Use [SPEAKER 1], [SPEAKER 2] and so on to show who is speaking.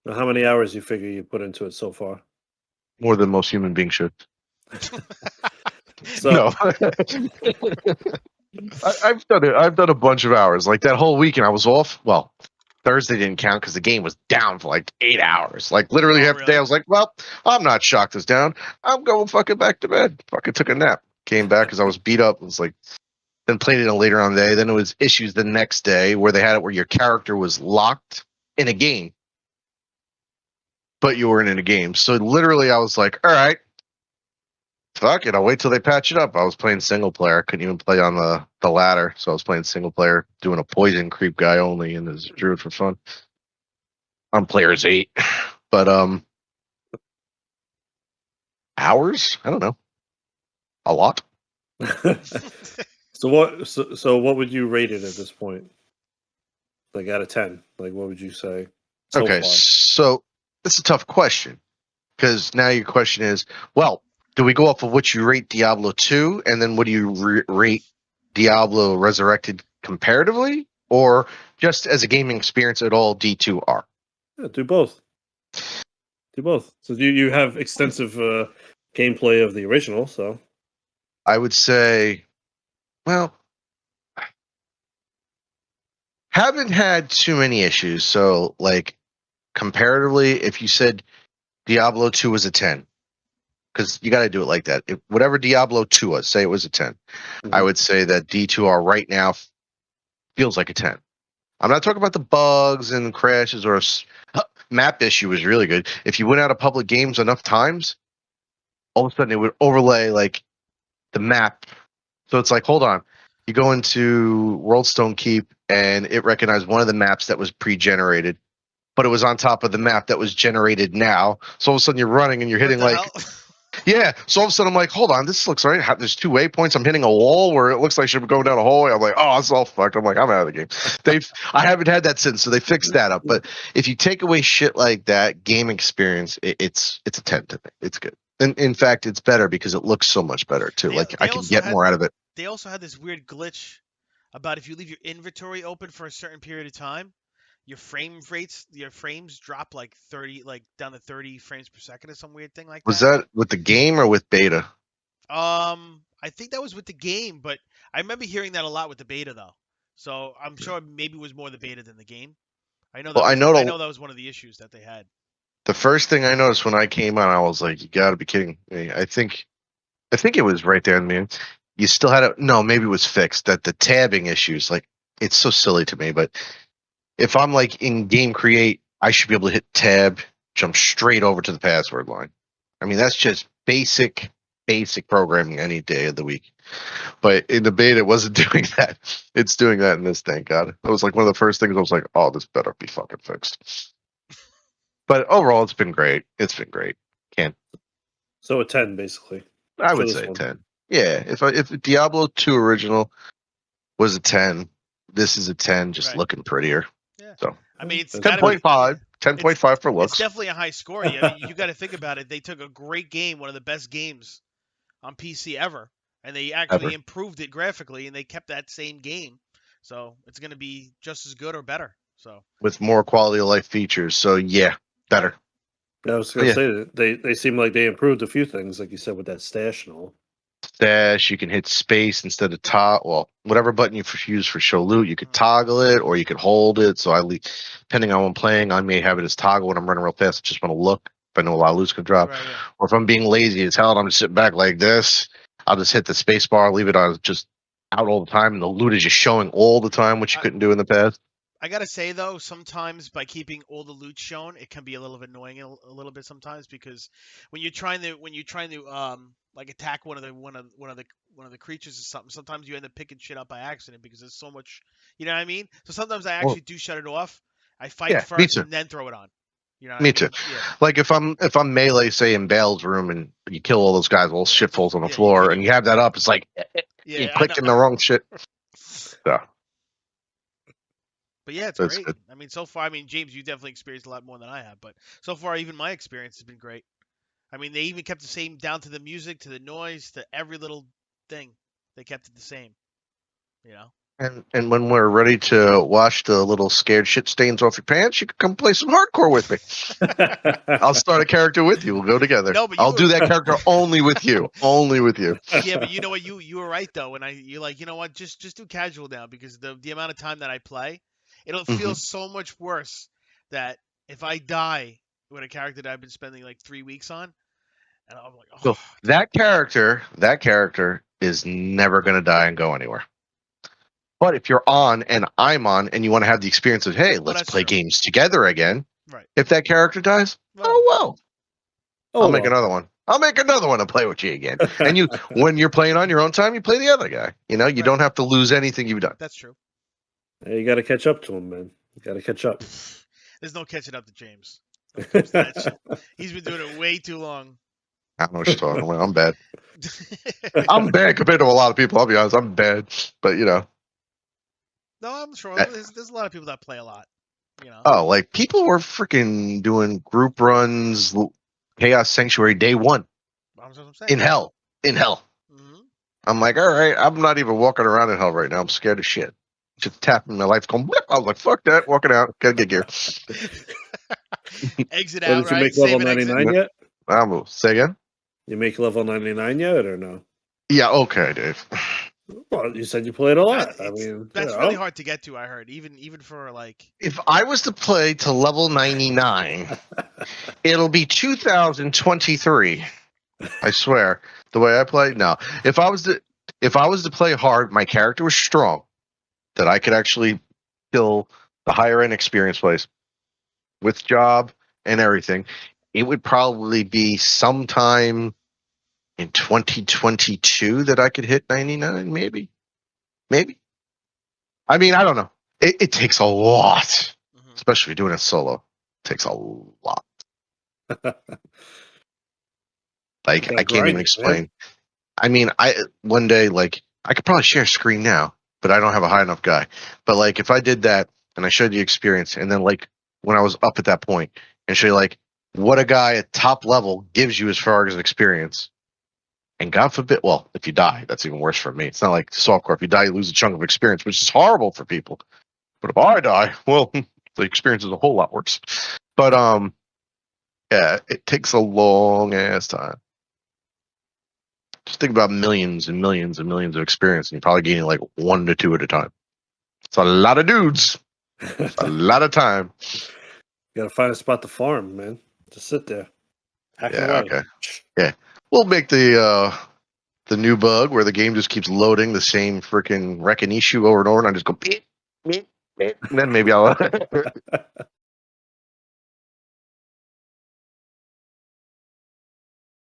[SPEAKER 1] Now, how many hours you figure you put into it so far?
[SPEAKER 2] More than most human beings should.
[SPEAKER 1] So
[SPEAKER 2] No. I've done it. I've done a bunch of hours. Like that whole weekend, I was off. Well, Thursday didn't count because the game was down for like 8 hours. Like literally
[SPEAKER 3] Oh,
[SPEAKER 2] half the day, I
[SPEAKER 3] really?
[SPEAKER 2] was like, "Well, I'm not shocked it's down. I'm going fucking back to bed." Fucking took a nap. Came back because I was beat up. It was like then played it later on the day. Then it was issues the next day where they had it where your character was locked in a game, but you weren't in a game. So literally, I was like, "All right, fuck it. I'll wait till they patch it up." I was playing single player. I couldn't even play on the ladder, so I was playing single player, doing a poison creep guy only, and as druid for fun. On players 8, but hours? I don't know. A lot.
[SPEAKER 1] so what would you rate it at this point? Like out of 10, like what would you say so
[SPEAKER 2] Okay,
[SPEAKER 1] far?
[SPEAKER 2] so that's a tough question because now your question is, well, do we go off of what you rate Diablo 2, and then what do you rate Diablo Resurrected comparatively, or just as a gaming experience at all, D2R?
[SPEAKER 1] Yeah, do both. Do both. So you have extensive gameplay of the original, so
[SPEAKER 2] I would say, well, haven't had too many issues. So, like, comparatively, if you said Diablo 2 was a 10, because you got to do it like that. If whatever Diablo 2 was, say it was a 10, I would say that D2R right now feels like a 10. I'm not talking about the bugs and crashes or map issue was really good. If you went out of public games enough times, all of a sudden it would overlay like the map. So it's like, hold on, you go into Worldstone Keep and it recognized one of the maps that was pre-generated, but it was on top of the map that was generated now. So all of a sudden you're running and you're hitting
[SPEAKER 3] What the
[SPEAKER 2] like,
[SPEAKER 3] hell?
[SPEAKER 2] yeah. So all of a sudden I'm like, hold on, this looks right. There's 2 waypoints. I'm hitting a wall where it looks like I should be going down a hallway. I'm like, oh, it's all fucked. I'm like, I'm out of the game. I haven't had that since, so they fixed that up. But if you take away shit like that, game experience, it's a 10 to me. It's good. And in fact, it's better because it looks so much better too. Like I can get more out of it.
[SPEAKER 3] They also had this weird glitch about if you leave your inventory open for a certain period of time, your frames drop like 30, like down to 30 frames per second or some weird thing like
[SPEAKER 2] Was
[SPEAKER 3] that.
[SPEAKER 2] that with the game or with beta?
[SPEAKER 3] I think that was with the game, but I remember hearing that a lot with the beta though. So I'm sure maybe it was more the beta than the game. I know that
[SPEAKER 2] Well,
[SPEAKER 3] was I know that was one of the issues that they had.
[SPEAKER 2] the first thing I noticed when I came on, I was like, "You got to be kidding me!" I think it was right there, man. You still had it. No, maybe it was fixed. That the tabbing issues, like, it's so silly to me. But if I'm like in game create, I should be able to hit tab, jump straight over to the password line. I mean, that's just basic programming any day of the week. But in the beta, it wasn't doing that. It's doing that in this. Thank God. It was like one of the first things I was like, "Oh, this better be fucking fixed." But overall, it's been great. It's been great. Can't.
[SPEAKER 1] So a 10 basically.
[SPEAKER 2] I
[SPEAKER 1] for
[SPEAKER 2] would
[SPEAKER 1] this
[SPEAKER 2] say
[SPEAKER 1] one.
[SPEAKER 2] 10. Yeah, if Diablo 2 original was a 10, this is a 10, just
[SPEAKER 3] Right.
[SPEAKER 2] looking prettier.
[SPEAKER 3] Yeah.
[SPEAKER 2] So
[SPEAKER 3] I mean, it's
[SPEAKER 1] That's
[SPEAKER 3] got to be
[SPEAKER 2] 10.5, 10.5 for
[SPEAKER 3] it's
[SPEAKER 2] looks.
[SPEAKER 3] definitely a high score. I mean, you got to think about it. They took a great game, one of the best games on PC ever, and they actually
[SPEAKER 2] Ever.
[SPEAKER 3] improved it graphically, and they kept that same game. So it's going to be just as good or better. So
[SPEAKER 2] With more quality of life features. So yeah, better.
[SPEAKER 1] I was
[SPEAKER 2] But
[SPEAKER 1] gonna
[SPEAKER 2] yeah,
[SPEAKER 1] say that they seem like they improved a few things, like you said, with that stash and all.
[SPEAKER 2] stash, you can hit space instead of top. Well, whatever button you use for show loot, you could toggle it or you could hold it. So depending on what I'm playing, I may have it as toggle when I'm running real fast. I just want to look if I know a lot of loot's gonna drop.
[SPEAKER 3] right, yeah.
[SPEAKER 2] Or if I'm being lazy as hell and I'm just sitting back like this, I'll just hit the space bar, leave it on just out all the time, and the loot is just showing all the time, which you couldn't do in the past.
[SPEAKER 3] I gotta say though, sometimes by keeping all the loot shown, it can be a little bit annoying a little bit sometimes because when you're trying to like attack one of the creatures or something, sometimes you end up picking shit up by accident because there's so much, you know what I mean? So sometimes I
[SPEAKER 2] Well,
[SPEAKER 3] actually do shut it off. I fight
[SPEAKER 2] yeah, me
[SPEAKER 3] first
[SPEAKER 2] too.
[SPEAKER 3] and then throw it on. You know what I
[SPEAKER 2] Me too.
[SPEAKER 3] mean? Yeah.
[SPEAKER 2] Like if I'm melee, say in Bale's room, and you kill all those guys, all shit falls on the
[SPEAKER 3] Yeah,
[SPEAKER 2] floor, and you have that up, it's like you
[SPEAKER 3] yeah, I know.
[SPEAKER 2] clicked in the wrong shit. So
[SPEAKER 3] But yeah, it's
[SPEAKER 2] that's
[SPEAKER 3] great.
[SPEAKER 2] good.
[SPEAKER 3] I mean, so far, I mean, James, you definitely experienced a lot more than I have, but so far, even my experience has been great. I mean, they even kept the same down to the music, to the noise, to every little thing. They kept it the same. You know.
[SPEAKER 2] And when we're ready to wash the little scared shit stains off your pants, you can come play some hardcore with me. I'll start a character with you. We'll go together.
[SPEAKER 3] No, but
[SPEAKER 2] I'll do that character only with you. Only with you.
[SPEAKER 3] Yeah, but you know what? You were right though, and you're like, you know what? Just do casual now because the amount of time that I play, it'll feel so much worse that if I die with a character that I've been spending like 3 weeks on, and I'm like,
[SPEAKER 2] So
[SPEAKER 3] oh,
[SPEAKER 2] that character is never going to die and go anywhere. But if you're on and I'm on and you want to have the experience of, hey, let's
[SPEAKER 3] that's
[SPEAKER 2] play
[SPEAKER 3] true.
[SPEAKER 2] games together again.
[SPEAKER 3] right.
[SPEAKER 2] If that character dies,
[SPEAKER 3] Well,
[SPEAKER 2] oh well.
[SPEAKER 1] Oh,
[SPEAKER 2] I'll make
[SPEAKER 1] well.
[SPEAKER 2] another one. I'll make another one and play with you again. And you, when you're playing on your own time, you play the other guy. You know, you
[SPEAKER 3] Right.
[SPEAKER 2] don't have to lose anything you've done.
[SPEAKER 3] That's true.
[SPEAKER 1] Yeah, you got to catch up to him, man. You got to catch up.
[SPEAKER 3] There's no catching up to James. When it comes to that shit. He's been doing it way too long.
[SPEAKER 2] I don't know what you're talking about. I'm bad. I'm bad compared to a lot of people. I'll be honest. I'm bad. But, you know.
[SPEAKER 3] No, I'm sure there's a lot of people that play a lot. You know.
[SPEAKER 2] Oh, like people were freaking doing group runs, Chaos Sanctuary day one.
[SPEAKER 3] That's what I'm saying.
[SPEAKER 2] In hell.
[SPEAKER 3] Mm-hmm.
[SPEAKER 2] I'm like, all right, I'm not even walking around in hell right now. I'm scared as shit. Just tapping my life going, blip. I was like, fuck that. Walking out. Gotta get gear.
[SPEAKER 3] Exit
[SPEAKER 1] Well,
[SPEAKER 3] out,
[SPEAKER 1] did you
[SPEAKER 3] right?
[SPEAKER 1] make level
[SPEAKER 3] Save and exit.
[SPEAKER 1] 99 yet?
[SPEAKER 2] I'm say again?
[SPEAKER 1] You make level 99 yet or no?
[SPEAKER 2] Yeah, okay, Dave.
[SPEAKER 1] Well, you said you played a lot. I mean,
[SPEAKER 3] That's
[SPEAKER 1] you
[SPEAKER 3] really
[SPEAKER 1] know.
[SPEAKER 3] hard to get to. I heard even for like.
[SPEAKER 2] If I was to play to level 99, it'll be 2023. I swear. The way I play, no. If I was to play hard, my character was strong, that I could actually kill the higher end experience place with job and everything, it would probably be sometime in 2022 that I could hit 99, maybe. I mean, I don't know. It takes a lot, especially doing it solo. It takes a lot. Like, I can't even explain.
[SPEAKER 1] Man.
[SPEAKER 2] I mean, one day, like, I could probably share a screen now, but I don't have a high enough guy. But, like, if I did that and I showed you experience, and then, like, when I was up at that point, and show you, like, what a guy at top level gives you as far as experience. And God forbid, well, if you die, that's even worse for me. It's not like softcore. If you die, you lose a chunk of experience, which is horrible for people. But if I die, well, the experience is a whole lot worse. But, yeah, it takes a long ass time. Just think about millions and millions and millions of experience, and you're probably gaining like 1 to 2 at a time. It's a lot of dudes. It's a lot of time.
[SPEAKER 1] You gotta find a spot to farm, man. Just sit there. Hack
[SPEAKER 2] Yeah,
[SPEAKER 1] away.
[SPEAKER 2] okay. Yeah. We'll make the new bug where the game just keeps loading the same freaking wrecking issue over and over, and I just go beep, beep, beep, and then maybe I'll